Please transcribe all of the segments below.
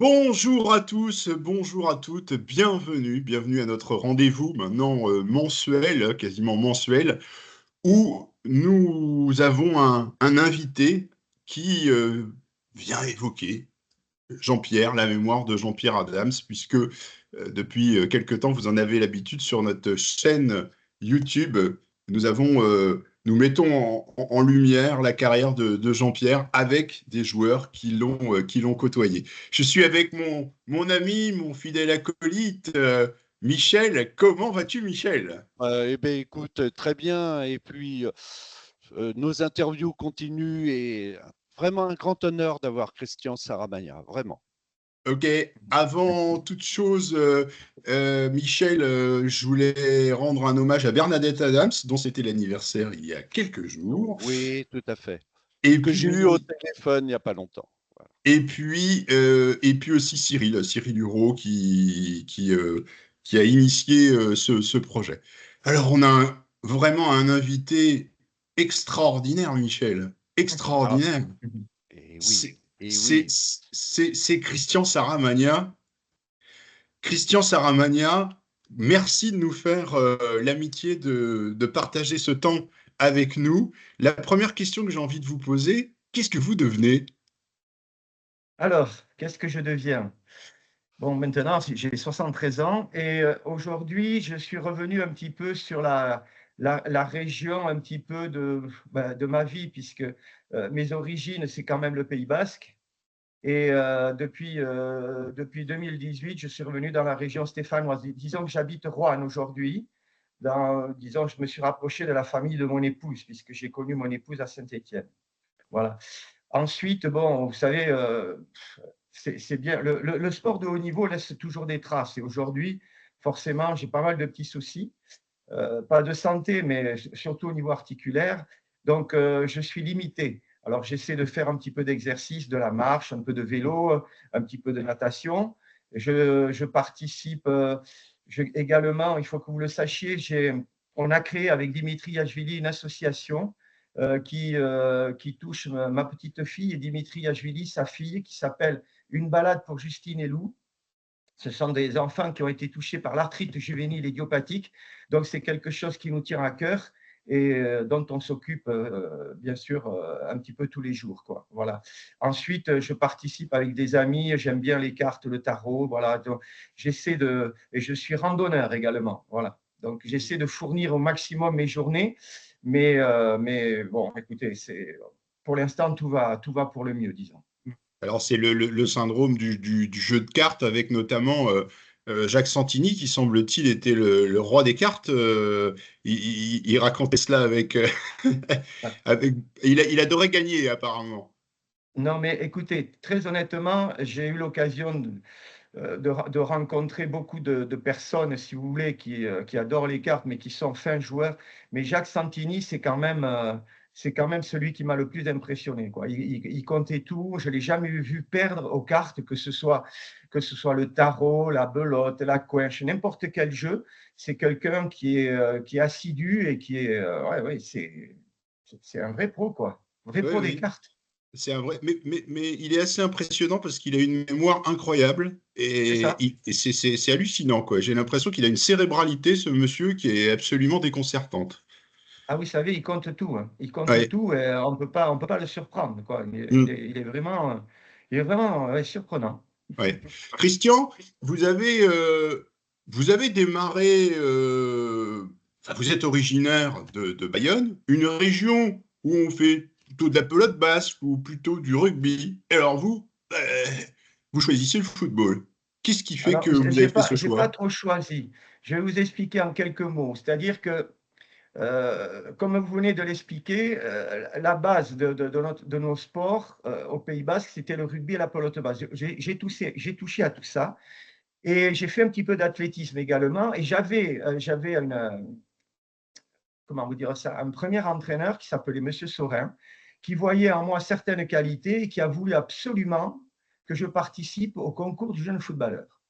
Bonjour à tous, bonjour à toutes, bienvenue à notre rendez-vous maintenant mensuel, quasiment mensuel, où nous avons un invité qui vient évoquer Jean-Pierre, la mémoire de Jean-Pierre Adams, puisque depuis quelque temps, vous en avez l'habitude sur notre chaîne YouTube. Nous mettons en lumière la carrière de Jean-Pierre avec des joueurs qui l'ont côtoyé. Je suis avec mon ami, mon fidèle acolyte, Michel. Comment vas-tu, Michel? Eh bien, écoute, très bien. Et puis, nos interviews continuent et vraiment un grand honneur d'avoir Christian Saramagna, vraiment. Ok, avant toute chose, Michel, je voulais rendre un hommage à Bernadette Adams, dont c'était l'anniversaire il y a quelques jours. Oui, tout à fait. Et Que j'ai eu au puis, téléphone il n'y a pas longtemps. Voilà. et puis aussi Cyril Hureau qui a initié ce projet. Alors, on a vraiment un invité extraordinaire, Michel, Ah, extraordinaire. et oui, C'est et c'est- oui. c'est Christian Saramagna. Christian Saramagna, merci de nous faire l'amitié de partager ce temps avec nous. La première question que j'ai envie de vous poser, qu'est-ce que vous devenez? Alors, qu'est-ce que je deviens? Bon, maintenant, j'ai 73 ans et aujourd'hui, je suis revenu un petit peu sur la région un petit peu de ma vie, puisque mes origines, c'est quand même le Pays Basque. Et depuis 2018, je suis revenu dans la région stéphanoise. Disons que j'habite Roanne aujourd'hui. Disons, je me suis rapproché de la famille de mon épouse, puisque j'ai connu mon épouse à Saint-Étienne. Voilà. Ensuite, bon, vous savez, c'est bien. Le sport de haut niveau laisse toujours des traces. Et aujourd'hui, forcément, j'ai pas mal de petits soucis, pas de santé, mais surtout au niveau articulaire. Donc, je suis limité. Alors, j'essaie de faire un petit peu d'exercice, de la marche, un peu de vélo, un petit peu de natation. Je participe également, il faut que vous le sachiez, on a créé avec Dimitri Yachvili une association qui touche ma petite fille et Dimitri Yachvili, sa fille, qui s'appelle Une balade pour Justine et Lou. Ce sont des enfants qui ont été touchés par l'arthrite juvénile idiopathique. Donc, c'est quelque chose qui nous tient à cœur et dont on s'occupe, bien sûr, un petit peu tous les jours, quoi. Voilà. Ensuite, je participe avec des amis. J'aime bien les cartes, le tarot. Voilà. Donc, et je suis randonneur également. Voilà. Donc, j'essaie de fournir au maximum mes journées. Mais bon, écoutez, pour l'instant, tout va pour le mieux, disons. Alors, c'est le syndrome du jeu de cartes avec notamment Jacques Santini, qui semble-t-il était le roi des cartes. Il racontait cela avec, avec il adorait gagner, apparemment. Non, mais écoutez, très honnêtement, j'ai eu l'occasion de rencontrer beaucoup de personnes, si vous voulez, qui adorent les cartes, mais qui sont fins joueurs. Mais Jacques Santini, c'est quand même celui qui m'a le plus impressionné, quoi. Il comptait tout. Je ne l'ai jamais vu perdre aux cartes, que ce soit le tarot, la belote, la quenche, n'importe quel jeu. C'est quelqu'un qui est assidu et qui est. Ouais, ouais, c'est un vrai pro, quoi. Vrai Oui, pro des oui. cartes. C'est un vrai, mais il est assez impressionnant parce qu'il a une mémoire incroyable C'est ça. et c'est hallucinant, quoi. J'ai l'impression qu'il a une cérébralité, ce monsieur, qui est absolument déconcertante. Ah, vous savez, il compte tout, hein. Il compte Ouais. tout et on peut pas le surprendre, quoi. Mm. Il est vraiment ouais, surprenant. Ouais. Christian, vous avez démarré, enfin, vous êtes originaire de Bayonne, une région où on fait plutôt de la pelote basque ou plutôt du rugby. Et alors vous, vous choisissez le football. Qu'est-ce qui fait Alors, que vous avez fait ce j'ai pas choix? trop choisi. Je vais vous expliquer en quelques mots. C'est-à-dire que, comme vous venez de l'expliquer, la base de nos sports au Pays Basque, c'était le rugby et la pelote basque. J'ai touché à tout ça et j'ai fait un petit peu d'athlétisme également. Et j'avais comment vous dire ça, un premier entraîneur qui s'appelait Monsieur Saurin, qui voyait en moi certaines qualités et qui a voulu absolument que je participe au concours du jeune footballeur.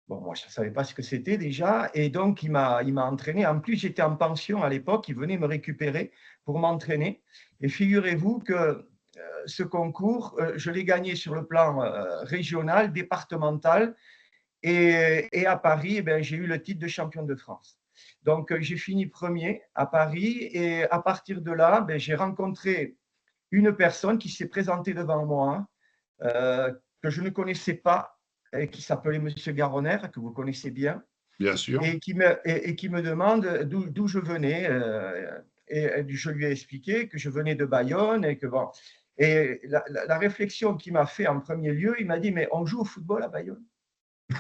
Bon, moi, je ne savais pas ce que c'était déjà, et donc il m'a entraîné. En plus, j'étais en pension à l'époque, il venait me récupérer pour m'entraîner. Et figurez-vous que ce concours, je l'ai gagné sur le plan régional, départemental, et à Paris, eh bien, j'ai eu le titre de champion de France. Donc, j'ai fini premier à Paris, et à partir de là, ben, j'ai rencontré une personne qui s'est présentée devant moi, que je ne connaissais pas, et qui s'appelait Monsieur Garonner, que vous connaissez bien, Bien sûr. et qui me demande d'où je venais. Et je lui ai expliqué que je venais de Bayonne et que bon. Et la réflexion qu'il m'a fait en premier lieu, il m'a dit, mais on joue au football à Bayonne?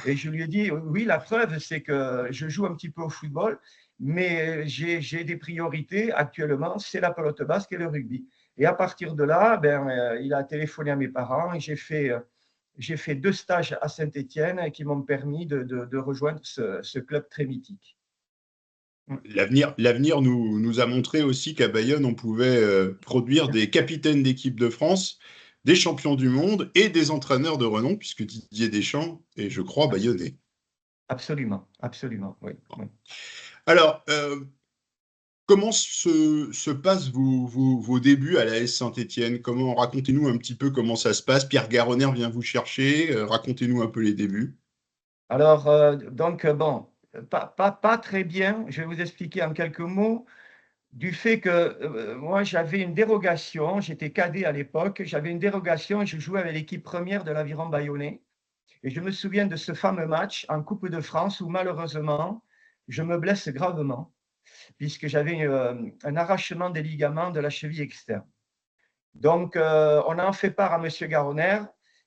Et je lui ai dit, oui, la preuve, c'est que je joue un petit peu au football, mais j'ai des priorités actuellement, c'est la pelote basque et le rugby. Et à partir de là, ben, il a téléphoné à mes parents et j'ai fait 2 stages à Saint-Étienne qui m'ont permis de rejoindre ce club très mythique. L'avenir nous a montré aussi qu'à Bayonne, on pouvait produire des capitaines d'équipe de France, des champions du monde et des entraîneurs de renom, puisque Didier Deschamps est, je crois, bayonnais. Absolument, absolument, oui. Oui. Alors, comment se passent vos débuts à l'AS Saint-Étienne? Racontez-nous un petit peu comment ça se passe. Pierre Garonner vient vous chercher. Racontez-nous un peu les débuts. Alors, donc, bon, pas très bien. Je vais vous expliquer en quelques mots du fait que moi, j'avais une dérogation. J'étais cadet à l'époque. J'avais une dérogation et je jouais avec l'équipe première de l'Aviron Bayonnais. Et je me souviens de ce fameux match en Coupe de France où malheureusement, je me blesse gravement puisque j'avais un arrachement des ligaments de la cheville externe. Donc, on a en fait part à M. Garonner,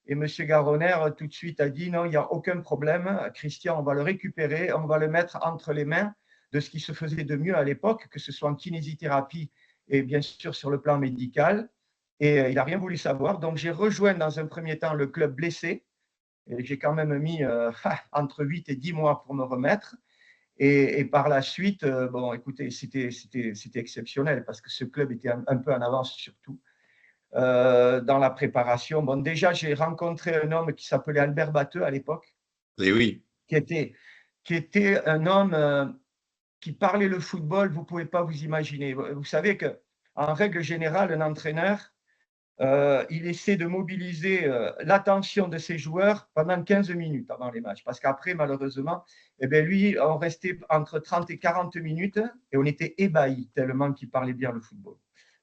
et M. Garonner tout de suite a dit non, il n'y a aucun problème, Christian, on va le récupérer, on va le mettre entre les mains de ce qui se faisait de mieux à l'époque, que ce soit en kinésithérapie et bien sûr sur le plan médical. Et il n'a rien voulu savoir. Donc, j'ai rejoint dans un premier temps le club blessé. Et j'ai quand même mis entre 8 et 10 mois pour me remettre. Et par la suite, bon, écoutez, c'était exceptionnel parce que ce club était un peu en avance sur tout. Dans la préparation. Bon, déjà, j'ai rencontré un homme qui s'appelait Albert Batteux à l'époque, Eh oui. qui était un homme qui parlait le football, vous ne pouvez pas vous imaginer. Vous savez qu'en règle générale, un entraîneur, il essaie de mobiliser l'attention de ses joueurs pendant 15 minutes avant les matchs. Parce qu'après, malheureusement, eh bien, lui, on restait entre 30 et 40 minutes et on était ébahis tellement qu'il parlait bien le football.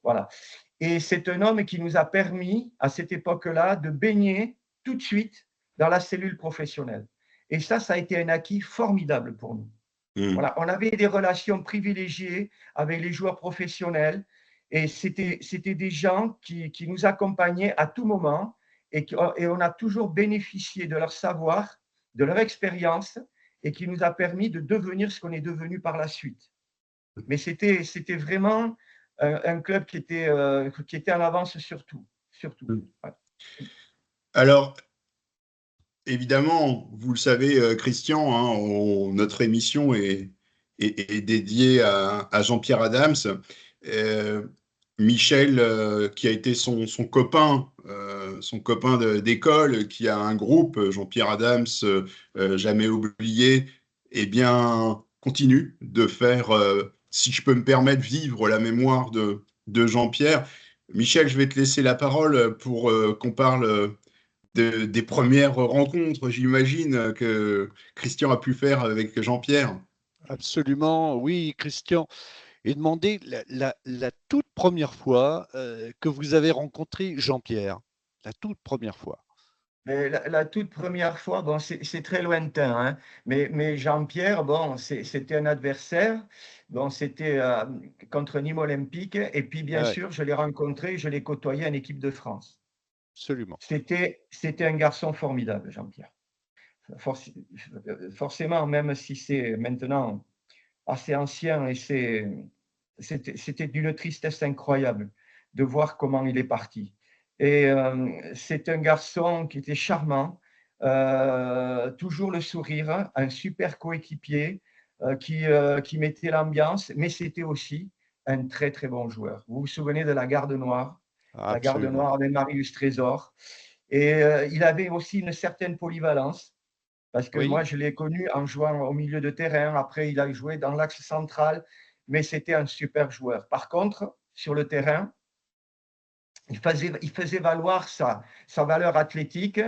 Voilà. Et c'est un homme qui nous a permis, à cette époque-là, de baigner tout de suite dans la cellule professionnelle. Et ça a été un acquis formidable pour nous. Voilà. On avait des relations privilégiées avec les joueurs professionnels et c'était des gens qui nous accompagnaient à tout moment et on a toujours bénéficié de leur savoir, de leur expérience et qui nous a permis de devenir ce qu'on est devenu par la suite. Mais c'était vraiment un club qui était en avance sur tout. Surtout. Ouais. Alors, évidemment, vous le savez, Christian, hein, notre émission est dédiée à Jean-Pierre Adams. Michel, qui a été son copain d'école, qui a un groupe, Jean-Pierre Adams, jamais oublié, eh bien, continue de faire, si je peux me permettre, vivre la mémoire de Jean-Pierre. Michel, je vais te laisser la parole pour qu'on parle des premières rencontres, j'imagine, que Christian a pu faire avec Jean-Pierre. Absolument, oui, Christian. Et demander la toute première fois que vous avez rencontré Jean-Pierre, la toute première fois. La toute première fois, bon, c'est très lointain, hein, mais Jean-Pierre, bon, c'était un adversaire. Bon, c'était contre Nîmes Olympique. Et puis, bien Ouais, sûr, je l'ai rencontré, je l'ai côtoyé en équipe de France. absolument. C'était un garçon formidable, Jean-Pierre. Forcément, même si c'est maintenant assez ancien et c'était d'une tristesse incroyable de voir comment il est parti. Et c'est un garçon qui était charmant, toujours le sourire, un super coéquipier qui mettait l'ambiance, mais c'était aussi un très très bon joueur. Vous vous souvenez de la Garde Noire, la Garde Absolument. Noire avec Marius Trésor. Et il avait aussi une certaine polyvalence. Parce que moi, Oui, je l'ai connu en jouant au milieu de terrain. Après, il a joué dans l'axe central, mais c'était un super joueur. Par contre, sur le terrain, il faisait valoir sa valeur athlétique.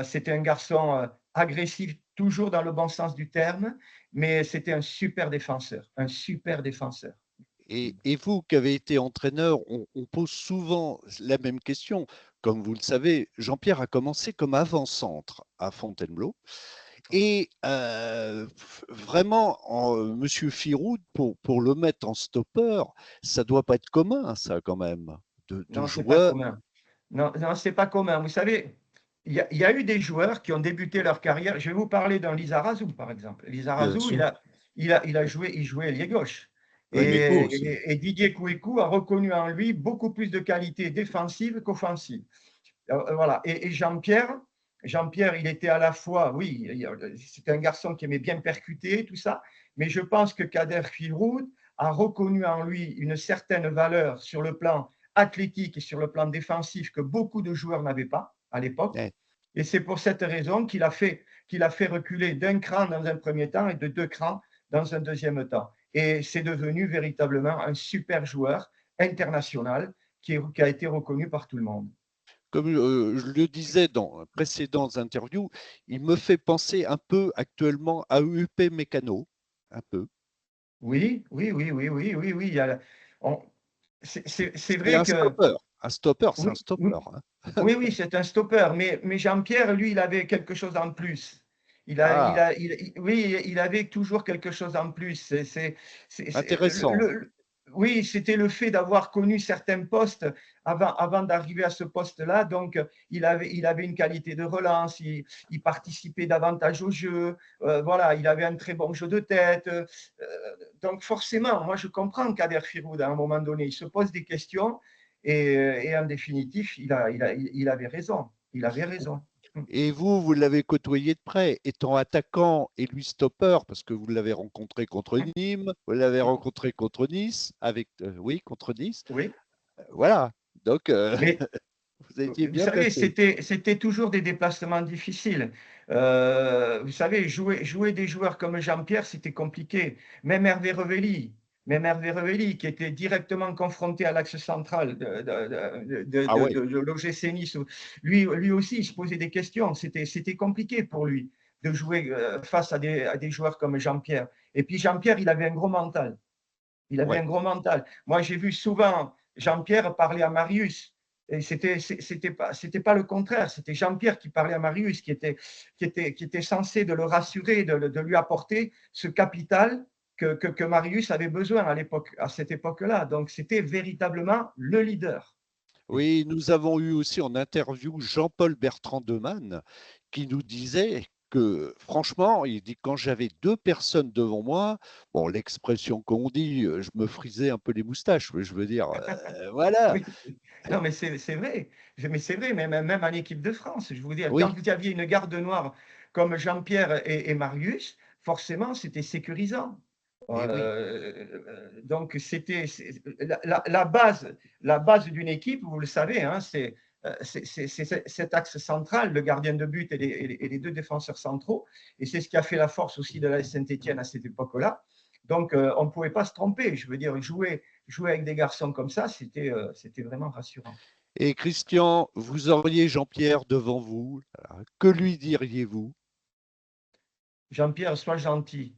C'était un garçon agressif, toujours dans le bon sens du terme, mais c'était un super défenseur, un super défenseur. Et vous qui avez été entraîneur, on pose souvent la même question. Comme vous le savez, Jean-Pierre a commencé comme avant-centre à Fontainebleau. Et vraiment, Monsieur Firoud, pour le mettre en stopper, ça doit pas être commun, ça, quand même, de Non, c'est pas joueur. commun. Non, non, c'est pas commun. Vous savez, il y a eu des joueurs qui ont débuté leur carrière. Je vais vous parler d'un Lizarazu, par exemple. Bien Lizarazu, sûr. il jouait ailier gauche. Ouais, Neko aussi. Et Didier Kouikou a reconnu en lui beaucoup plus de qualités défensives qu'offensives. Voilà. Et Jean-Pierre, il était à la fois, oui, c'était un garçon qui aimait bien percuter, tout ça, mais je pense que Kader Firoud a reconnu en lui une certaine valeur sur le plan athlétique et sur le plan défensif que beaucoup de joueurs n'avaient pas à l'époque. Ouais. Et c'est pour cette raison qu'il a fait reculer d'un cran dans un premier temps et de 2 crans dans un deuxième temps. Et c'est devenu véritablement un super joueur international qui a été reconnu par tout le monde. Comme je le disais dans précédentes interviews, il me fait penser un peu actuellement à UP Mécano, un peu. Oui, oui, oui, oui, oui, oui, oui. C'est C'est vrai un que stopper. Un stopper, c'est un oui, oui, stopper, hein. oui, oui, c'est un stopper, mais Jean-Pierre, lui, il avait quelque chose en plus. Ah, Oui, il avait toujours quelque chose en plus. intéressant. Oui, c'était le fait d'avoir connu certains postes avant d'arriver à ce poste-là. Donc, il avait une qualité de relance, il participait davantage au jeu. Voilà, il avait un très bon jeu de tête. Donc, forcément, moi, je comprends Kader Firoud à un moment donné. Il se pose des questions et en définitif, il avait raison. Il avait raison. Et vous, vous l'avez côtoyé de près, étant attaquant et lui stopper, parce que vous l'avez rencontré contre Nîmes, vous l'avez rencontré contre Nice, oui, contre Nice. Oui, Voilà. Donc, mais vous étiez vous bien savez, placé. c'était toujours des déplacements difficiles. Vous savez, jouer des joueurs comme Jean-Pierre, c'était compliqué. Même Hervé Revelli, qui était directement confronté à l'axe central Ah ouais. de l'OGC Nice, lui aussi, il se posait des questions. C'était compliqué pour lui de jouer face à des joueurs comme Jean-Pierre. Et puis Jean-Pierre, il avait un gros mental. Il avait Ouais. un gros mental. Moi, j'ai vu souvent Jean-Pierre parler à Marius. Et c'était pas le contraire. C'était Jean-Pierre qui parlait à Marius, qui était censé de le rassurer, de lui apporter ce capital que Marius avait besoin à cette époque-là. Donc, c'était véritablement le leader. Oui, nous avons eu aussi en interview Jean-Paul Bertrand Demanne qui nous disait que franchement, il dit quand j'avais deux personnes devant moi, bon, l'expression qu'on dit, je me frisais un peu les moustaches, je veux dire, voilà. Oui. Non, mais c'est vrai. Mais c'est vrai, même en équipe de France. Je vous dis, quand Oui, vous aviez une garde noire comme Jean-Pierre et Marius, forcément, c'était sécurisant. et oui. Donc, la base d'une équipe, vous le savez, hein, c'est cet axe central, le gardien de but et les deux défenseurs centraux. Et c'est ce qui a fait la force aussi de la Saint-Étienne à cette époque-là. Donc, on ne pouvait pas se tromper. Je veux dire, jouer avec des garçons comme ça, c'était vraiment rassurant. Et Christian, vous auriez Jean-Pierre devant vous, que lui diriez-vous? Jean-Pierre, sois gentil.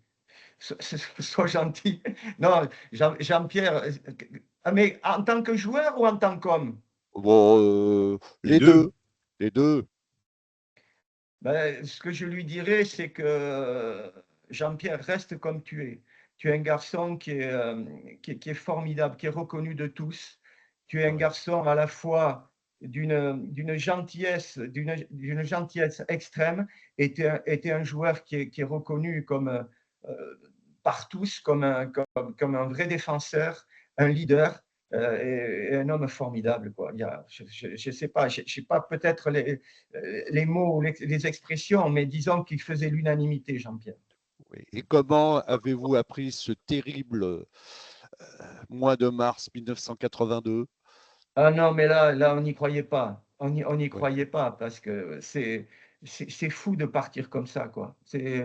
Sois gentil. Non, Jean-Pierre, mais en tant que joueur ou en tant qu'homme? Bon, Les les deux, deux. les deux. Ben, ce que je lui dirais, c'est que Jean-Pierre, reste comme tu es. Tu es un garçon qui est formidable, qui est reconnu de tous. Tu es un Ouais. garçon à la fois d'une gentillesse extrême et tu es un joueur qui est reconnu euh, par tous comme un vrai défenseur, un leader et un homme formidable, quoi. Je sais pas, je sais pas peut-être les mots ou les expressions, mais disons qu'il faisait l'unanimité, Jean-Pierre. Oui. Et comment avez-vous appris ce terrible mois de mars 1982? Ah non, mais là, on n'y croyait pas. On n'y Oui. croyait pas parce que c'est fou de partir comme ça, quoi.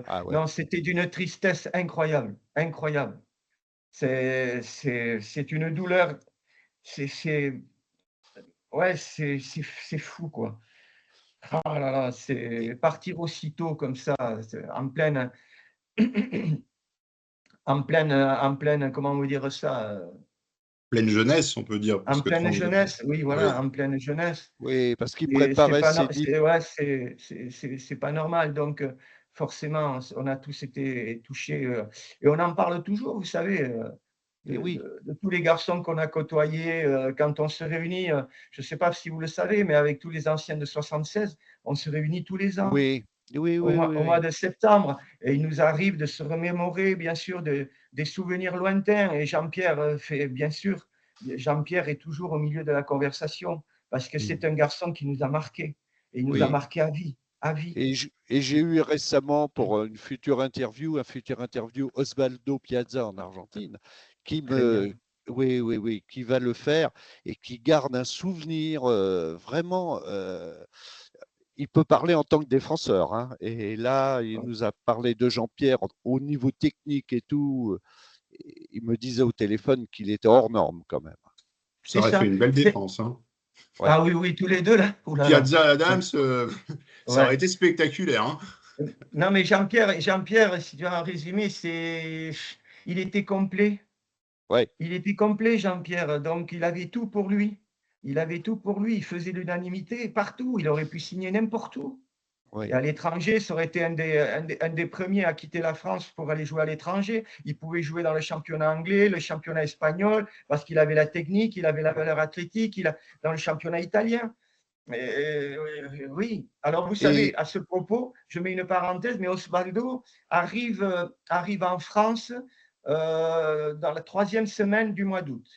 Ah ouais. Non, c'était d'une tristesse incroyable, incroyable. C'est une douleur. C'est ouais, c'est fou, quoi. Ah là là, c'est partir aussitôt comme ça, en pleine, comment vous dire ça? Pleine jeunesse, on peut dire, En parce que pleine 32. jeunesse, oui, voilà, Oui, en pleine jeunesse. Oui, parce qu'il Et c'est préparait pas no ses dix. c'est ouais, c'est pas normal donc forcément, on a tous été touchés, et on en parle toujours, vous savez, Et oui, de tous les garçons qu'on a côtoyés, quand on se réunit, je ne sais pas si vous le savez, mais avec tous les anciens de 76, on se réunit tous les ans oui, oui, au oui, mois oui, au mois oui. de septembre et il nous arrive de se remémorer bien sûr des souvenirs lointains et Jean-Pierre, fait bien sûr, Jean-Pierre est toujours au milieu de la conversation parce que c'est mm, un garçon qui nous a marqués et il nous a Oui. marqués à vie, à vie. Et j'ai eu récemment pour une future interview, Osvaldo Piazza en Argentine, qui Très bien. me, oui, oui, oui, qui va le faire et qui garde un souvenir vraiment. Il peut parler en tant que défenseur, hein. Et là, il nous a parlé de Jean-Pierre au niveau technique et tout. Il me disait au téléphone qu'il était hors norme quand même. ça C'est aurait fait ça. une belle C'est défense, hein. Ouais. ah oui, oui, tous les 2 là. Ouh là là. Piazza Adams, Ouais, ça aurait ouais. été spectaculaire, hein. Non mais Jean-Pierre, si tu veux un résumé, il était complet. Ouais. Il était complet Jean-Pierre, donc il avait tout pour lui. Il avait tout pour lui, il faisait l'unanimité partout, il aurait pu signer n'importe où et Ouais. à l'étranger, ça aurait été un des premiers à quitter la France pour aller jouer à l'étranger. Il pouvait jouer dans le championnat anglais, le championnat espagnol, parce qu'il avait la technique, il avait la valeur athlétique, dans le championnat italien. Oui, alors vous savez, Et à ce propos, je mets une parenthèse, mais Osvaldo arrive en France dans la 3e semaine du mois d'août,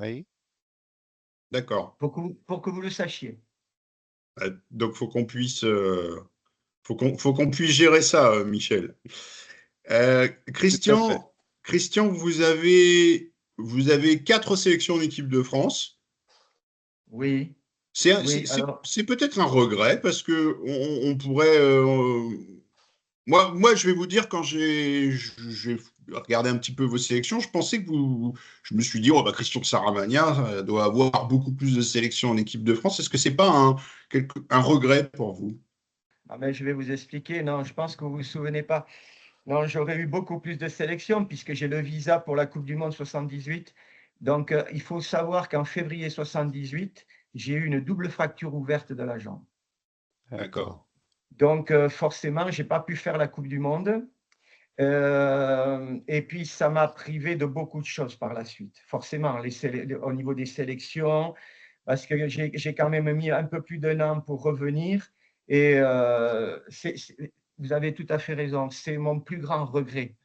oui. D'accord. pour que vous le sachiez. Donc, faut qu'on puisse gérer ça, Michel. Tout à fait. Christian, vous avez 4 sélections en équipe de France. Oui, oui, alors, C'est peut-être un regret parce que on pourrait. Moi, je vais vous dire, quand j'ai regardé un petit peu vos sélections, je pensais que je me suis dit, oh, bah, Christian Saramagna doit avoir beaucoup plus de sélections en équipe de France. Est-ce que c'est pas un regret pour vous? ah ben, je vais vous expliquer. Non, je pense que vous ne vous souvenez pas. Non, j'aurais eu beaucoup plus de sélections puisque j'ai le visa pour la Coupe du monde 78. Donc, il faut savoir qu'en février 78, j'ai eu une double fracture ouverte de la jambe. D'accord. D'accord. Donc, forcément, je n'ai pas pu faire la Coupe du monde. Et puis, ça m'a privé de beaucoup de choses par la suite. Forcément, au niveau des sélections, parce que j'ai quand même mis un peu plus d'1 an pour revenir. Et vous avez tout à fait raison, c'est mon plus grand regret.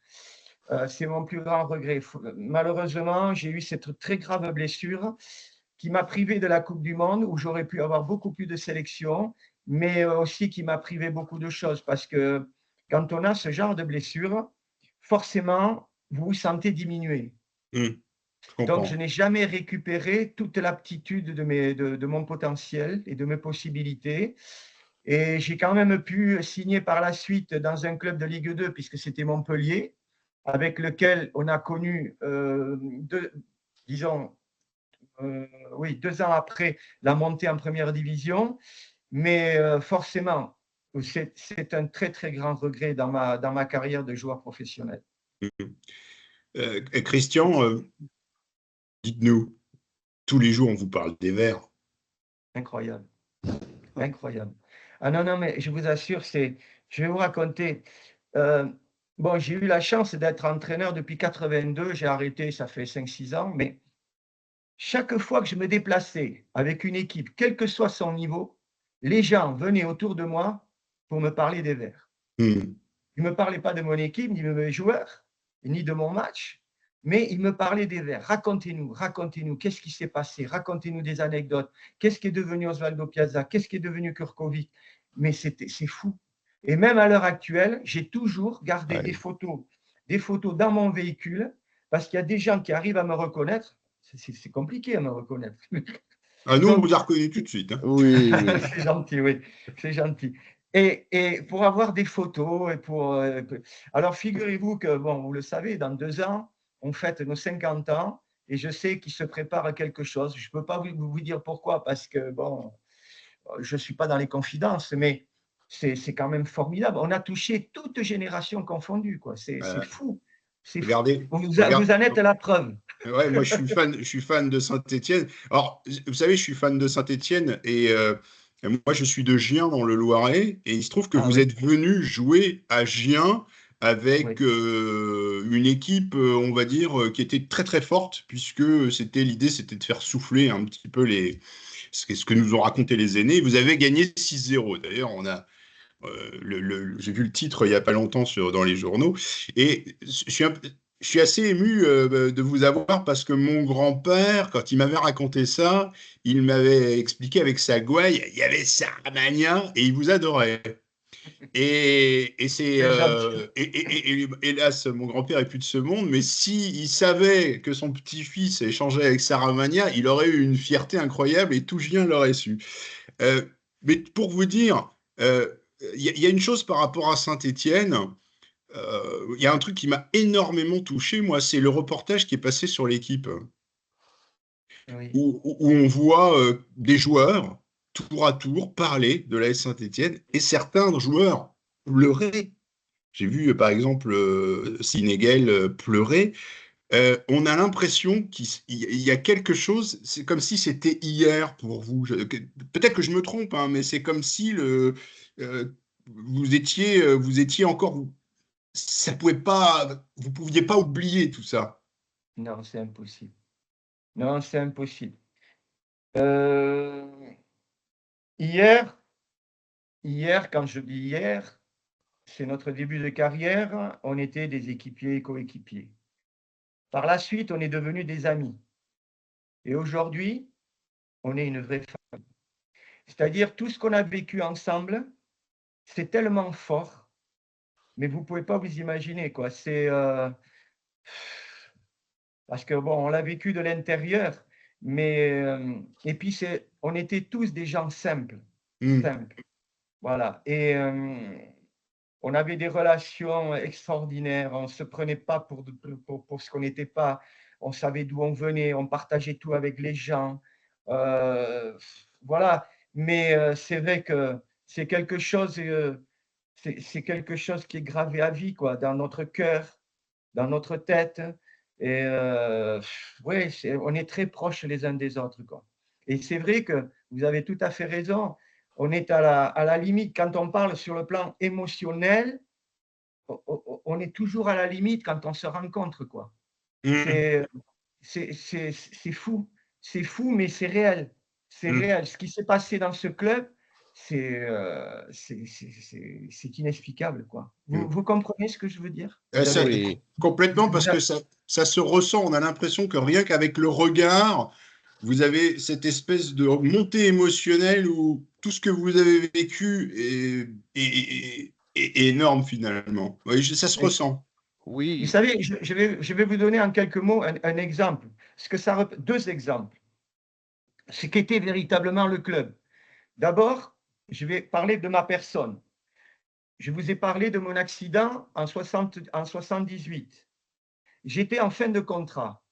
C'est mon plus grand regret. Malheureusement, j'ai eu cette très grave blessure qui m'a privé de la Coupe du monde, où j'aurais pu avoir beaucoup plus de sélections, mais aussi qui m'a privé beaucoup de choses, parce que quand on a ce genre de blessure, forcément, vous vous sentez diminué. Je Donc, je comprends. n'ai jamais récupéré toute l'aptitude de mon potentiel et de mes possibilités. Et j'ai quand même pu signer par la suite dans un club de Ligue 2, puisque c'était Montpellier, avec lequel on a connu, disons, oui, 2 ans après la montée en première division. Mais forcément, c'est un très, très grand regret dans ma carrière de joueur professionnel. Et Christian, dites-nous, tous les jours, on vous parle des Verts. Incroyable, incroyable. Ah non, non, mais je vous assure, je vais vous raconter. Euh, bon, j'ai eu la chance d'être entraîneur depuis 82, j'ai arrêté, ça fait 5, 6 ans, mais chaque fois que je me déplaçais avec une équipe, quel que soit son niveau, les gens venaient autour de moi pour me parler des Verts. Hmm, Ils ne me parlaient pas de mon équipe, ni de mes joueurs, ni de mon match, mais ils me parlaient des Verts. Racontez-nous, qu'est-ce qui s'est passé? Racontez-nous des anecdotes. Qu'est-ce qui est devenu Osvaldo Piazza? Qu'est-ce qui est devenu Kurkovic? Mais c'est fou. Et même à l'heure actuelle, j'ai toujours gardé des Ouais. photos, dans mon véhicule, parce qu'il y a des gens qui arrivent à me reconnaître. C'est compliqué à me reconnaître. Ah, nous, on Donc, vous a reconnu tout de suite, hein. Oui, oui. c'est gentil, oui, c'est gentil. Et pour avoir des photos alors figurez-vous que, bon, vous le savez, dans 2 ans, on fête nos 50 ans et je sais qu'il se prépare quelque chose. Je ne peux pas vous dire pourquoi, parce que, bon, je ne suis pas dans les confidences, mais c'est quand même formidable. On a touché toute génération confondue, quoi. C'est Euh, fou. C'est fou. regardez, Vous regarde. en êtes la preuve. Ouais, moi je suis fan de Saint-Étienne. Alors, vous savez, je suis fan de Saint-Étienne et moi je suis de Gien dans le Loiret et il se trouve que Ah vous oui, êtes venu jouer à Gien avec oui, une équipe, on va dire, qui était très très forte puisque l'idée, c'était de faire souffler un petit peu ce que nous ont raconté les aînés. Vous avez gagné 6-0. D'ailleurs, on a j'ai vu le titre il n'y a pas longtemps dans les journaux. Et je suis assez ému de vous avoir parce que mon grand-père, quand il m'avait raconté ça, il m'avait expliqué avec sa gouaille, il y avait Saramagna et il vous adorait. c'est gentil. Hélas, mon grand-père est plus de ce monde, mais si il savait que son petit-fils échangeait avec Saramagna, il aurait eu une fierté incroyable et tout Gien l'aurait su. Euh, mais pour vous dire, euh, il y a une chose par rapport à Saint-Étienne. Il y a un truc qui m'a énormément touché, moi, c'est le reportage qui est passé sur l'équipe, Oui. où on voit des joueurs, tour à tour, parler de la l'AS Saint-Étienne, et certains joueurs pleurer. J'ai vu, par exemple, Sénégal pleurer. On a l'impression qu'il y a quelque chose, c'est comme si c'était hier pour vous. Peut-être que je me trompe, hein, mais c'est comme si euh, vous étiez encore, ça pouvait pas, vous pouviez pas oublier tout ça. Non, c'est impossible. Non, c'est impossible. Euh, hier, quand je dis hier, c'est notre début de carrière, on était des équipiers et coéquipiers. Par la suite, on est devenus des amis. Et aujourd'hui, on est une vraie famille. C'est-à-dire, tout ce qu'on a vécu ensemble, c'est tellement fort, mais vous ne pouvez pas vous imaginer, quoi. C'est parce que bon, on l'a vécu de l'intérieur, mais et puis on était tous des gens simples, Hmm. simples, voilà. Et on avait des relations extraordinaires. On ne se prenait pas pour ce qu'on n'était pas. On savait d'où on venait. On partageait tout avec les gens. Euh, voilà. Mais c'est vrai que c'est quelque chose. C'est quelque chose qui est gravé à vie, quoi, dans notre cœur, dans notre tête. Et oui, on est très proches les uns des autres, quoi. Et c'est vrai que vous avez tout à fait raison. On est à la limite, quand on parle sur le plan émotionnel, on est toujours à la limite quand on se rencontre, quoi. Hmm. C'est c'est fou. C'est fou, mais c'est réel. C'est Hmm. réel. Ce qui s'est passé dans ce club, c'est inexplicable, quoi. Hmm. Vous comprenez ce que je veux dire? Oui, Complètement Vous parce que avez ça se ressent. On a l'impression que rien qu'avec le regard, vous avez cette espèce de montée émotionnelle où tout ce que vous avez vécu est énorme finalement. Oui, ça se ressent. Vous oui, savez, je vais vous donner en quelques mots un exemple. Deux exemples. Ce qu'était véritablement le club. D'abord, je vais parler de ma personne. Je vous ai parlé de mon accident en 78. J'étais en fin de contrat.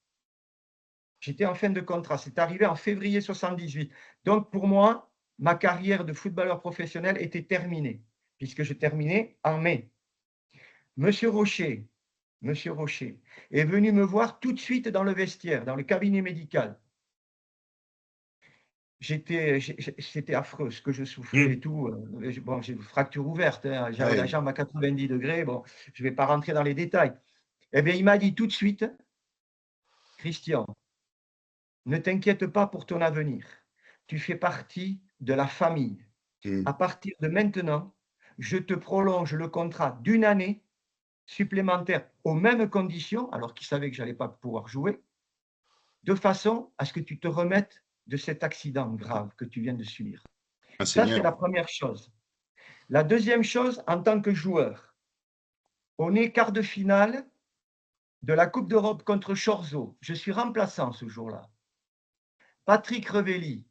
J'étais en fin de contrat. C'est arrivé en février 78. Donc, pour moi, ma carrière de footballeur professionnel était terminée, puisque je terminais en mai. Monsieur Rocher, Monsieur Rocher est venu me voir tout de suite dans le vestiaire, dans le cabinet médical. C'était affreux ce que je souffrais Hmm. et tout. Bon, j'ai une fracture ouverte, hein, j'avais la Ouais. jambe à 90 degrés. Bon, je ne vais pas rentrer dans les détails. Eh bien, il m'a dit tout de suite, Christian, ne t'inquiète pas pour ton avenir. Tu fais partie de la famille. Hmm. À partir de maintenant, je te prolonge le contrat d'une année supplémentaire aux mêmes conditions, alors qu'il savait que je n'allais pas pouvoir jouer, de façon à ce que tu te remettes de cet accident grave que tu viens de subir. Un Ça, c'est seigneur. la première chose. La deuxième chose, en tant que joueur, on est quart de finale de la Coupe d'Europe contre Chorzo. Je suis remplaçant ce jour-là. Patrick Revelli,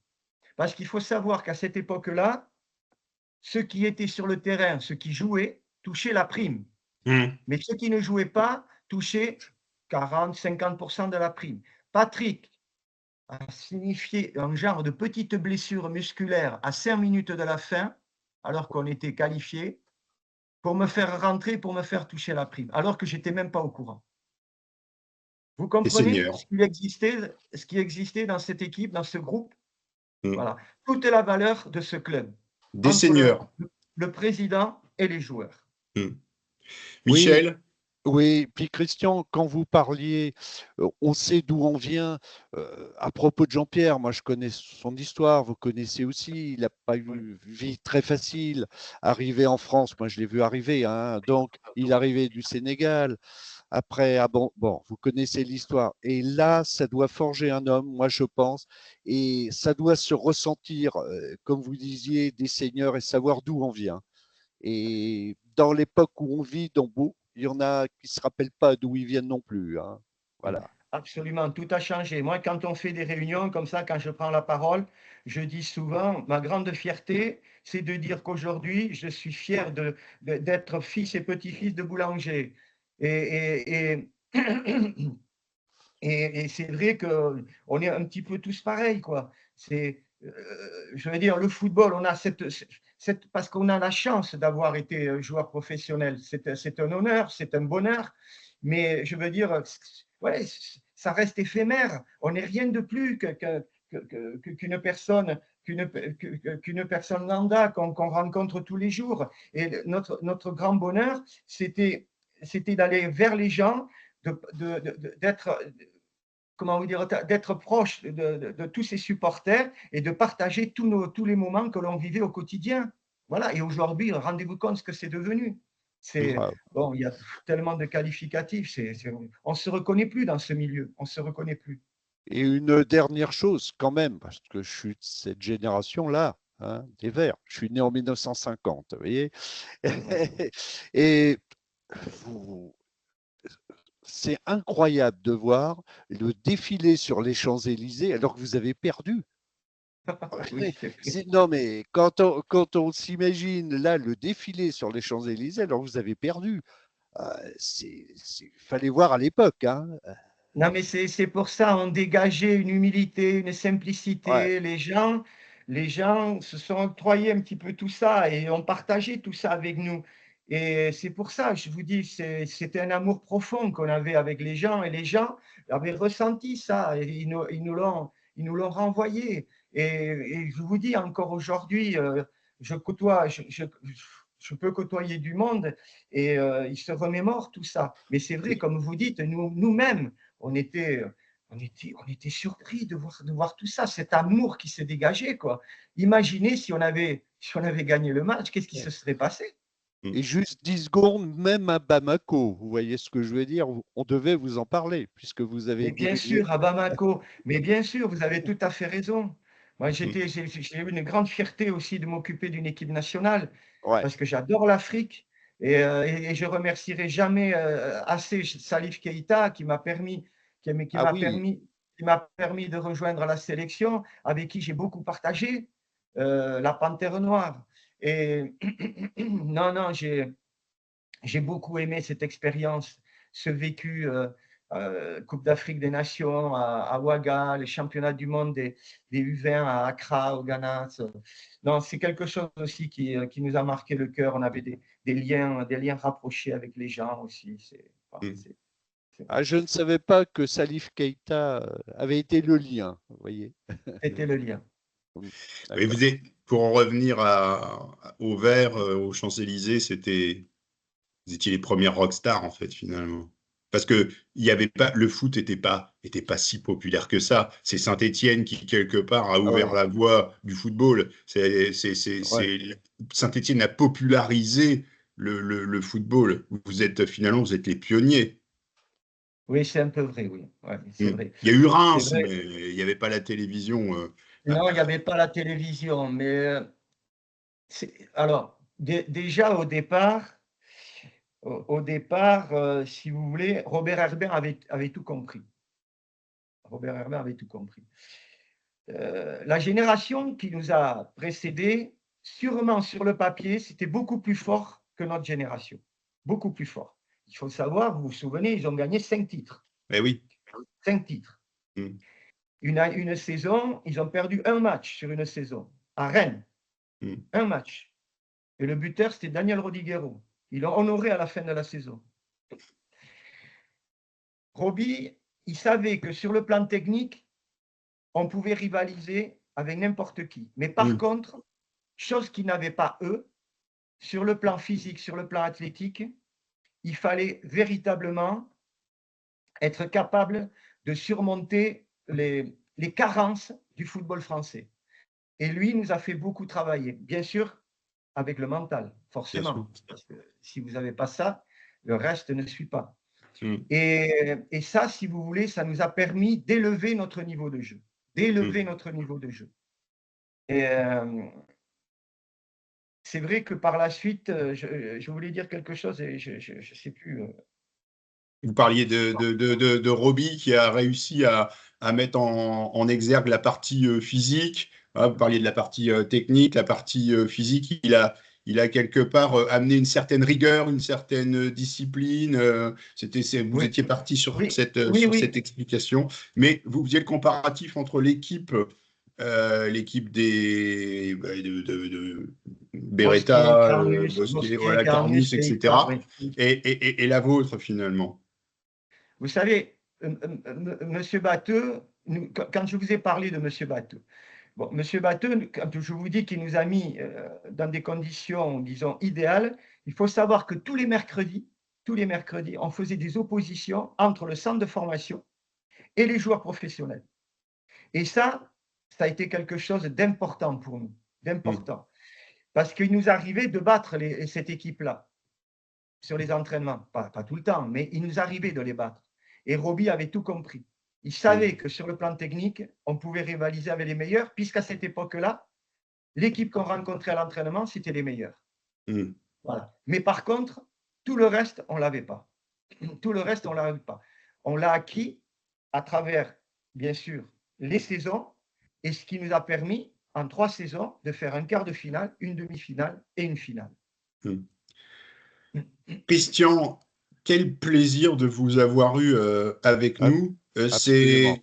parce qu'il faut savoir qu'à cette époque-là, ceux qui étaient sur le terrain, ceux qui jouaient, touchaient la prime. Hmm. Mais ceux qui ne jouaient pas touchaient 40-50% de la prime. Patrick a signifié un genre de petite blessure musculaire à 5 minutes de la fin, alors qu'on était qualifié, pour me faire rentrer, pour me faire toucher la prime, alors que je n'étais même pas au courant. Vous Des comprenez seigneurs. ce qui existait dans cette équipe, dans ce groupe? Mm. Voilà. Toute la valeur de ce club, Des entre seigneurs. le président et les joueurs. Mm. Oui, Michel? oui, puis Christian, quand vous parliez, on sait d'où on vient. À propos de Jean-Pierre, moi je connais son histoire, vous connaissez aussi, il n'a pas eu Oui. une vie très facile. Arrivé en France, moi je l'ai vu arriver, hein, donc il est arrivé du Sénégal. Après, ah bon, vous connaissez l'histoire. Et là, ça doit forger un homme, moi je pense, et ça doit se ressentir, comme vous disiez, des seigneurs et savoir d'où on vient. Et dans l'époque où on vit, il y en a qui ne se rappellent pas d'où ils viennent non plus, hein. Voilà. Absolument, tout a changé. Moi, quand on fait des réunions comme ça, quand je prends la parole, je dis souvent, ma grande fierté, c'est de dire qu'aujourd'hui, je suis fier d'être fils et petit-fils de boulanger. Et, et c'est vrai qu'on est un petit peu tous pareils, quoi. Je veux dire, le football, on a parce qu'on a la chance d'avoir été joueur professionnel. C'est un honneur, c'est un bonheur, mais je veux dire, ouais, ça reste éphémère. On n'est rien de plus qu'une personne, qu'une personne lambda qu'on rencontre tous les jours. Et notre grand bonheur, c'était d'aller vers les gens, d'être, comment vous dire, d'être proche de tous ces supporters et de partager tous les moments que l'on vivait au quotidien. Voilà. Et aujourd'hui, rendez-vous compte ce que c'est devenu. Mm. Bon, il y a tellement de qualificatifs. On ne se reconnaît plus dans ce milieu. On ne se reconnaît plus. Et une dernière chose, quand même, parce que je suis de cette génération-là, hein, des Verts. Je suis né en 1950, vous voyez. Et vous, c'est incroyable de voir le défilé sur les Champs-Élysées alors que vous avez perdu. Oui, c'est vrai. Non, mais quand on s'imagine là le défilé sur les Champs-Élysées alors que vous avez perdu, il fallait voir à l'époque, hein. Non, mais c'est pour ça, on dégageait une humilité, une Ouais. simplicité. Les gens se sont octroyés un petit peu tout ça et ont partagé tout ça avec nous. Et c'est pour ça, je vous dis, c'était un amour profond qu'on avait avec les gens et les gens avaient ressenti ça et ils nous l'ont renvoyé. Et je vous dis encore aujourd'hui, je côtoie, je peux côtoyer du monde et ils se remémorent tout ça. Mais c'est vrai, comme vous dites, nous-mêmes, on était, on était surpris de voir tout ça, cet amour qui s'est dégagé, quoi. Imaginez si on avait gagné le match, qu'est-ce qui se serait passé? Mm. Et juste 10 secondes, même à Bamako, vous voyez ce que je veux dire, on devait vous en parler, puisque vous avez Mais bien dirigé. sûr, à Bamako, mais bien sûr, vous avez tout à fait raison. Moi, Mm. j'ai eu une grande fierté aussi de m'occuper d'une équipe nationale Ouais. parce que j'adore l'Afrique et je remercierai jamais assez Salif Keïta Ah oui, qui m'a permis de rejoindre la sélection, avec qui j'ai beaucoup partagé la Panthère noire. Et non, non, j'ai beaucoup aimé cette expérience, ce vécu. Coupe d'Afrique des Nations à Ouaga, les championnats du monde des U20 à Accra, au Ghana. Non, c'est quelque chose aussi qui nous a marqué le cœur. On avait des liens rapprochés avec les gens aussi. Mm. ah, je ne savais pas que Salif Keïta avait été le lien, vous voyez. C'était le lien. Mais D'accord. pour en revenir au Vert, aux Champs-Élysées, vous étiez les premières rockstars, en fait, finalement. Parce que il y avait pas, le foot était pas si populaire que ça. C'est Saint-Étienne qui, quelque part, a Ah ouvert ouais, la voie du football. ouais. Saint-Étienne a popularisé le football. Finalement, vous êtes les pionniers. Oui, c'est un peu vrai, oui. Ouais, c'est Mm. vrai. Il y a eu C'est Reims, vrai. mais il n'y avait pas la télévision. Non, il n'y avait pas la télévision, mais alors, déjà au départ, si vous voulez, Robert Herbert avait tout compris. Robert Herbert avait tout compris. La génération qui nous a précédés, sûrement sur le papier, c'était beaucoup plus fort que notre génération. Beaucoup plus fort. Il faut savoir, vous vous souvenez, ils ont gagné 5 titres. Eh oui. 5 titres. Mm. Une saison, ils ont perdu un match sur une saison, à Rennes. Mm. Un match. Et le buteur, c'était Daniel Rodiguero. Ils l'ont honoré à la fin de la saison. Robbie, il savait que sur le plan technique, on pouvait rivaliser avec n'importe qui. Mais par Mm. contre, chose qu'ils n'avaient pas eux, sur le plan physique, sur le plan athlétique, il fallait véritablement être capable de surmonter les carences du football français. Et lui nous a fait beaucoup travailler, bien sûr, avec le mental, Bien sûr. forcément. Parce que si vous n'avez pas ça, le reste ne suit pas. Mm. Et ça, si vous voulez, ça nous a permis d'élever notre niveau de jeu. D'élever Mm. notre niveau de jeu. Et c'est vrai que par la suite, je voulais dire quelque chose et je ne sais plus. Vous parliez de Robbie qui a réussi à mettre en exergue la partie physique. Hein, vous parliez de la partie technique, la partie physique. Il a quelque part amené une certaine rigueur, une certaine discipline. Vous Oui, étiez parti sur oui, oui, sur cette oui. explication. Mais vous faisiez le comparatif entre l'équipe de Bosquet, Beretta, Bosquet, voilà, Carnus Carnus, et Icare, etc. oui. Et la vôtre finalement. Vous savez, Monsieur Batteux, quand je vous ai parlé de Monsieur Batteux, bon, Monsieur Batteux, quand je vous dis qu'il nous a mis dans des conditions, disons, idéales, il faut savoir que tous les mercredis, on faisait des oppositions entre le centre de formation et les joueurs professionnels. Et ça a été quelque chose d'important pour nous, Mm. d'important. Parce qu'il nous arrivait de battre cette équipe-là sur les entraînements. Pas tout le temps, mais il nous arrivait de les battre. Et Robbie avait tout compris. Il savait Mm. que sur le plan technique, on pouvait rivaliser avec les meilleurs, puisqu'à cette époque-là, l'équipe qu'on rencontrait à l'entraînement, c'était les meilleurs. Mm. Voilà. Mais par contre, tout le reste, on ne l'avait pas. Tout le reste, on ne l'avait pas. On l'a acquis à travers, bien sûr, les saisons, et ce qui nous a permis, en 3 saisons, de faire un quart de finale, une demi-finale et une finale. Mm. Christian, quel plaisir de vous avoir eu avec Ab- nous. Absolument.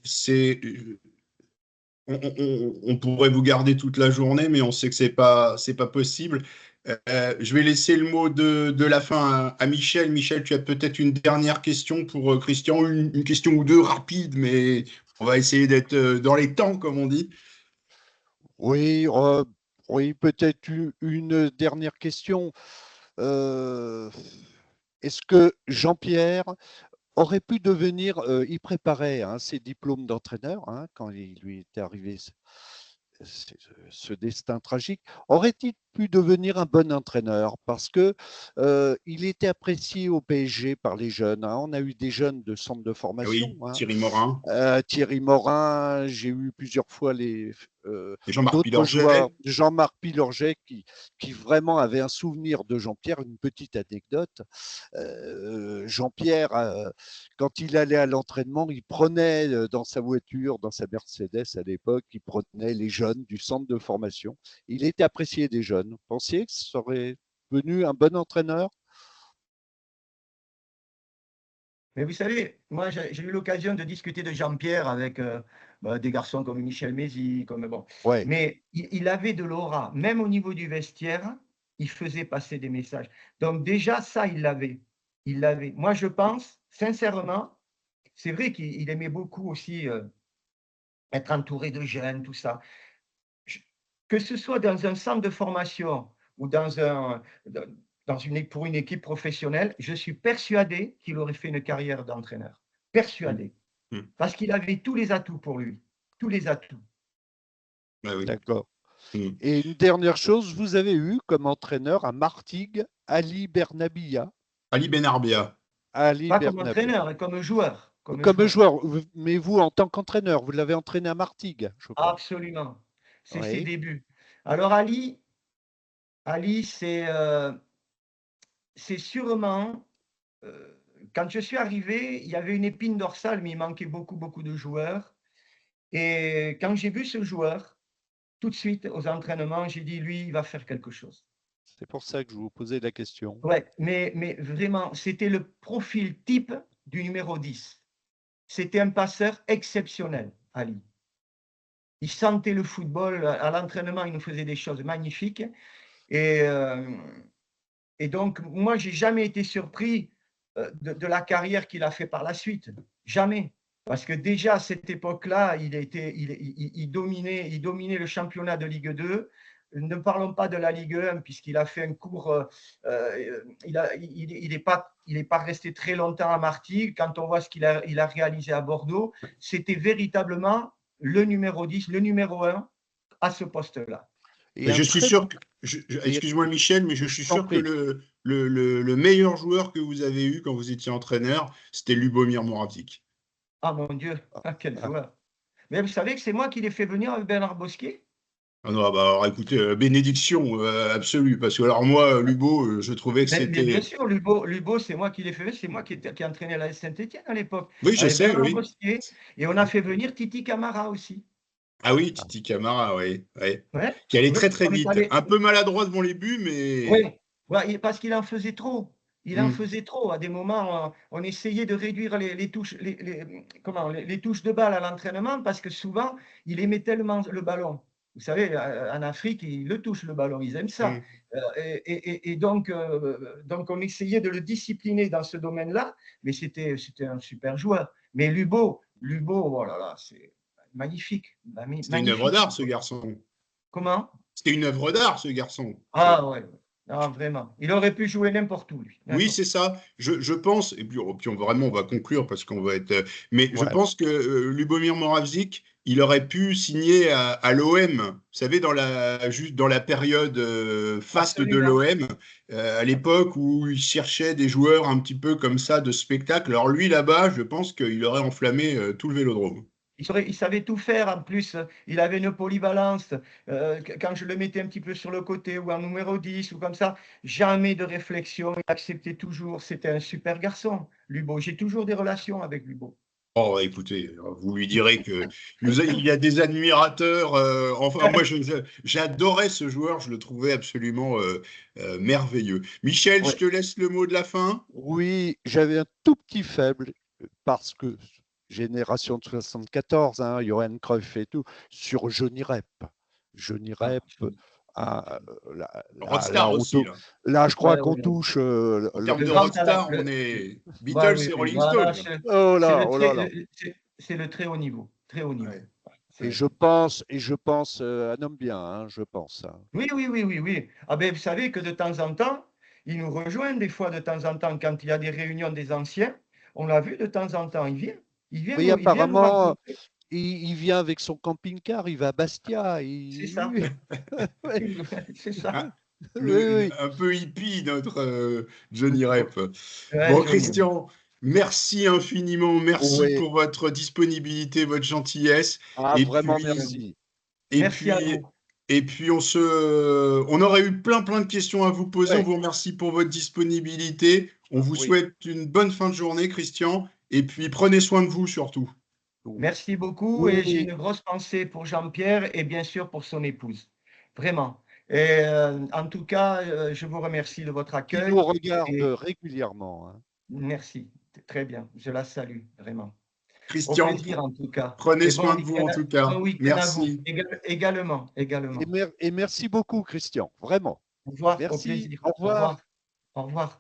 On pourrait vous garder toute la journée, mais on sait que c'est pas possible. Je vais laisser le mot de la fin à Michel. Michel, tu as peut-être une dernière question pour Christian, une question ou deux rapide, mais on va essayer d'être dans les temps, comme on dit. Oui, oui, peut-être une dernière question. Euh, Est-ce que Jean-Pierre aurait pu devenir, il préparait ses diplômes d'entraîneur quand il lui était arrivé ce destin tragique, aurait-il pu devenir un bon entraîneur parce que il était apprécié au PSG par les jeunes. On a eu des jeunes de centre de Ah formation. oui, Thierry Morin Thierry Morin, j'ai eu plusieurs fois et Jean-Marc d'autres joueurs, Pilorget. Jean-Marc Pilorget, qui vraiment avait un souvenir de Jean-Pierre. Une petite anecdote, Jean-Pierre, quand il allait à l'entraînement, il prenait dans sa voiture, dans sa Mercedes à l'époque, il prenait les jeunes du centre de formation. Il était apprécié des jeunes. Vous pensiez que ça aurait venu un bon entraîneur? Mais vous savez, moi, j'ai eu l'occasion de discuter de Jean-Pierre avec des garçons comme Michel Mézy, comme bon. Ouais, Mais il avait de l'aura. Même au niveau du vestiaire, il faisait passer des messages. Donc déjà, ça, il l'avait. Il l'avait. Moi, je pense, sincèrement, c'est vrai qu'il aimait beaucoup aussi être entouré de jeunes, tout ça. Que ce soit dans un centre de formation ou pour une équipe professionnelle, je suis persuadé qu'il aurait fait une carrière d'entraîneur. Mm. Persuadé. Mm. Parce qu'il avait tous les atouts pour lui. Tous les atouts. Ah oui. d'accord. Mm. Et une dernière chose, vous avez eu comme entraîneur à Martigues Ali Bernabia. Ali Benarbia. Ali Pas comme Bernabia. entraîneur, comme joueur. Comme Comme joueur. joueur, mais vous, en tant qu'entraîneur, vous l'avez entraîné à Martigues, je crois. Absolument. C'est ses Oui, débuts. Alors Ali c'est sûrement, euh, quand je suis arrivé, il y avait une épine dorsale, mais il manquait beaucoup, beaucoup de joueurs. Et quand j'ai vu ce joueur, tout de suite aux entraînements, j'ai dit, lui, il va faire quelque chose. c'est pour ça que je vous posais la question. Ouais, mais vraiment, c'était le profil type du numéro 10. c'était un passeur exceptionnel, Ali. Il sentait le football. À l'entraînement, il nous faisait des choses magnifiques. Et, et donc, moi, j'ai jamais été surpris de la carrière qu'il a fait par la suite. Jamais. Parce que déjà, à cette époque-là, il dominait le championnat de Ligue 2. Ne parlons pas de la Ligue 1, puisqu'il a fait un cours. Il n'est pas resté très longtemps à Martigues. Quand on voit ce qu'il a réalisé à Bordeaux, c'était véritablement le numéro 10, le numéro 1 à ce poste-là. Mais je suis sûr que, excuse-moi Michel, mais je suis sûr que le meilleur joueur que vous avez eu quand vous étiez entraîneur, c'était Lubomir Moravcik. Ah mon Dieu, quel joueur. Mais vous savez que c'est moi qui l'ai fait venir avec Bernard Bosquier. Ah non, bah alors écoutez, bénédiction absolue, parce que alors moi, Lubo, je trouvais que c'était… Bien sûr, Lubo, c'est moi qui l'ai fait venir, c'est moi qui entraînais la Saint-Étienne à l'époque. Oui, je sais, Bernard oui. Bosquier, et on a fait venir Titi Camara aussi. Ah oui, Titi Camara, oui. Ouais. Qui allait très très vite. Un peu maladroit devant les buts, mais… Oui, ouais, parce qu'il en faisait trop. Il en faisait trop. À des moments, on essayait de réduire les touches, les touches de balle à l'entraînement parce que souvent, il aimait tellement le ballon. Vous savez, en Afrique, ils le touchent le ballon, ils aiment ça. Et donc, on essayait de le discipliner dans ce domaine-là, mais c'était un super joueur. Mais Lubo, oh là là, c'est magnifique. C'était une œuvre d'art, ce garçon. Comment? C'était une œuvre d'art, ce garçon. Ah ouais. Ah, vraiment. Il aurait pu jouer n'importe où, lui. Oui, c'est ça. Je pense, et puis on va conclure parce qu'on va être… Mais je pense que Lubomir Moravcik, il aurait pu signer à l'OM, vous savez, juste dans la période faste de l'OM, à l'époque où il cherchait des joueurs un petit peu comme ça de spectacle. Alors lui, là-bas, je pense qu'il aurait enflammé tout le Vélodrome. Il savait tout faire en plus. Il avait une polyvalence. Quand je le mettais un petit peu sur le côté ou en numéro 10 ou comme ça, jamais de réflexion. Il acceptait toujours. C'était un super garçon, Lubo. J'ai toujours des relations avec Lubo. Oh, écoutez, vous lui direz que il y a des admirateurs. Enfin, moi, j'adorais ce joueur. Je le trouvais absolument merveilleux. Michel, je te laisse le mot de la fin. Oui, j'avais un tout petit faible parce que génération de 74, hein, Johan Cruyff et tout, sur Johnny Rep. Johnny Rep, Rockstar aussi. Là, je crois qu'on touche. En termes de rockstar, on est Beatles et Rolling Stones. Oh là, oh là là. C'est le très haut niveau. Très haut niveau. Ouais. Et je pense un homme bien, hein, je pense. Oui. Ah ben, vous savez que de temps en temps, il nous rejoint des fois de temps en temps quand il y a des réunions des anciens. On l'a vu de temps en temps, il vient. Oui, apparemment, il vient avec son camping-car, il va à Bastia. C'est ça. C'est ça. Un peu hippie, notre Johnny Rep. Bon, Christian, merci infiniment. Merci pour votre disponibilité, votre gentillesse. Vraiment, merci. Merci à vous. Et puis, on aurait eu plein de questions à vous poser. On vous remercie pour votre disponibilité. On vous souhaite une bonne fin de journée, Christian. Et puis, prenez soin de vous surtout. Merci beaucoup. Et j'ai une grosse pensée pour Jean-Pierre et bien sûr pour son épouse. Vraiment. Et en tout cas, je vous remercie de votre accueil. Il nous regarde régulièrement. Hein. Merci. Très bien. Je la salue, vraiment. Christian, au plaisir, en tout cas. Prenez soin de vous en tout cas. Merci. Également. Et merci beaucoup, Christian. Vraiment. Au revoir. Merci. Au plaisir. Au revoir. Au revoir.